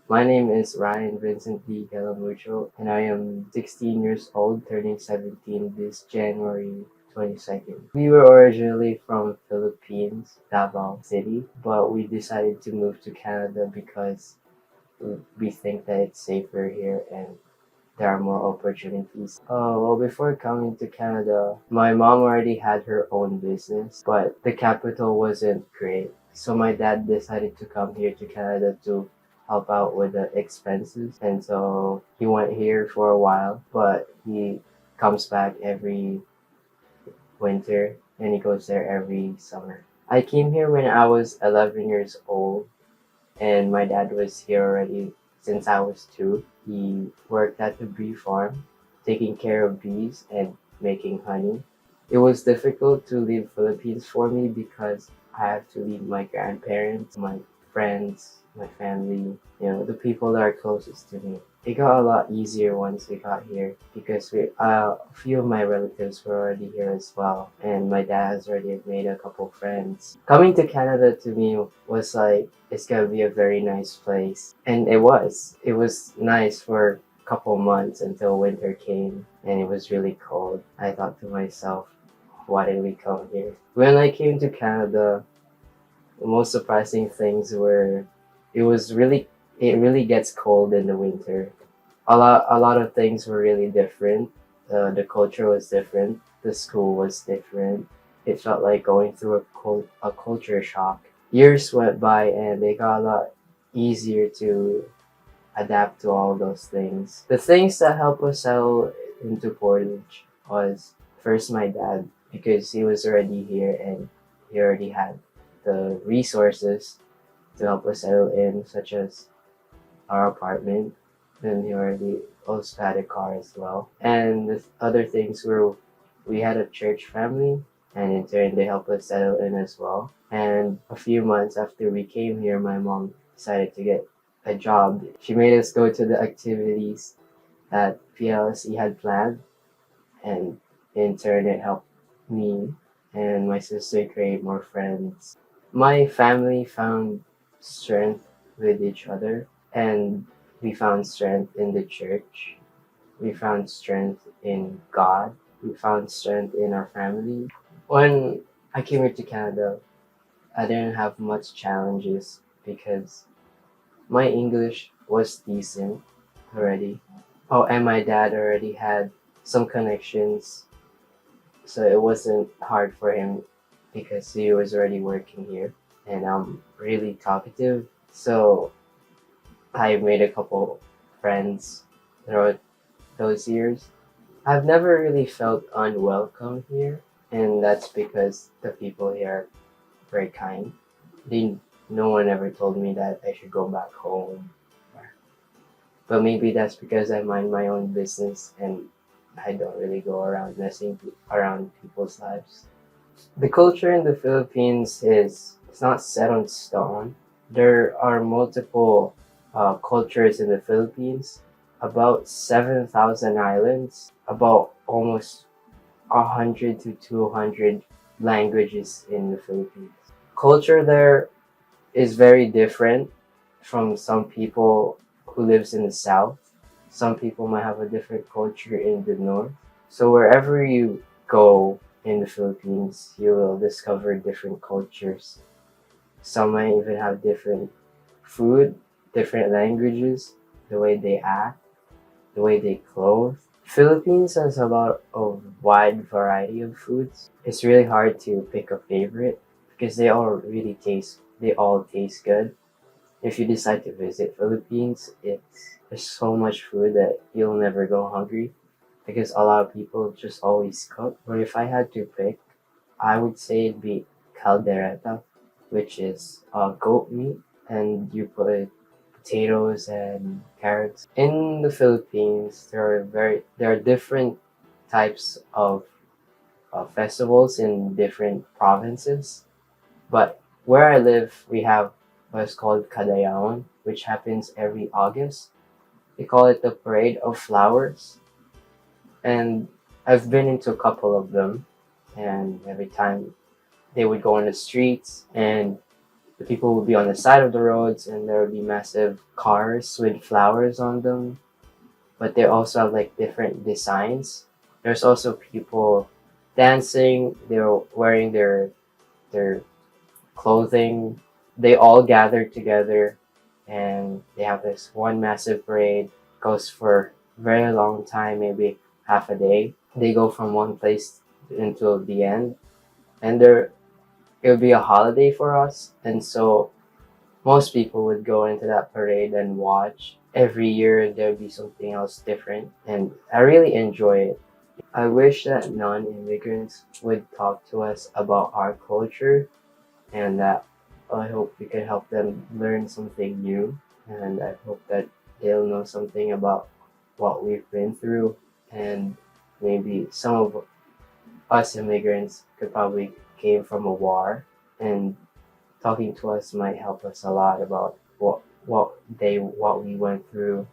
My name is Ryan Vincent D. Galamucho, and I am 16 years old, turning 17 this January 22nd. We were originally from Philippines, Davao City, but we decided to move to Canada because we think that it's safer here and there are more opportunities. Well, before coming to Canada, my mom already had her own business, but the capital wasn't great. So my dad decided to come here to Canada to help out with the expenses. And so he went here for a while, but he comes back every winter and he goes there every summer. I came here when I was 11 years old and my dad was here already since I was two. He worked at the bee farm, taking care of bees and making honey. It was difficult to leave Philippines for me because I have to leave my grandparents, my friends, my family, the people that are closest to me. It got a lot easier once we got here because a few of my relatives were already here as well, and my dad has already made a couple friends. Coming to Canada to me was like it's gonna be a very nice place, and it was. It was nice for a couple months until winter came and it was really cold. I thought to myself, why did we come here? When I came to Canada, the most surprising things were it was really it really gets cold in the winter. A lot of things were really different. The culture was different. The school was different. It felt like going through a culture shock. Years went by and they got a lot easier to adapt to all those things. The things that helped us settle into Portage was first my dad, because he was already here and he already had the resources to help us settle in, such as our apartment, and he already also had a car as well. And the other things were we had a church family, and in turn they helped us settle in as well. And a few months after we came here, my mom decided to get a job. She made us go to the activities that PLC had planned, and in turn it helped me and my sister create more friends. My family found strength with each other, and we found strength in the church. We found strength in God. We found strength in our family. When I came here to Canada, I didn't have much challenges because my English was decent already. Oh, and my dad already had some connections, so it wasn't hard for him because he was already working here. And I'm really talkative, so I made a couple friends throughout those years. I've never really felt unwelcome here, and that's because the people here are very kind. They, no one ever told me that I should go back home. But maybe that's because I mind my own business and I don't really go around messing around people's lives. The culture in the Philippines is it's not set on stone. There are multiple cultures in the Philippines, about 7,000 islands, about almost 100 to 200 languages in the Philippines. Culture there is very different from some people who lives in the south. Some people might have a different culture in the north. So wherever you go in the Philippines, you will discover different cultures. Some might even have different food, different languages, the way they act, the way they clothe. Philippines has a lot of wide variety of foods. It's really hard to pick a favorite because they all taste good. If you decide to visit Philippines, there's so much food that you'll never go hungry because a lot of people just always cook. But if I had to pick, I would say it'd be caldereta, which is goat meat, and you put potatoes and carrots. In the Philippines, there are different types of festivals in different provinces. But where I live, we have what's called Kadayaon, which happens every August. They call it the Parade of Flowers, and I've been into a couple of them. And every time they would go on the streets, and The people will be on the side of the roads, and there will be massive cars with flowers on them, but they also have like different designs. There's also people dancing. They're wearing their clothing. They all gather together, and they have this one massive parade. Goes for a very long time, maybe half a day. They go from one place until the end, and it'll be a holiday for us, and so most people would go into that parade and watch. Every year there'd be something else different, and I really enjoy it. I wish that non-immigrants would talk to us about our culture, and that I hope we can help them learn something new, and I hope that they'll know something about what we've been through, and maybe some of us immigrants could probably came from a war, and talking to us might help us a lot about what we went through.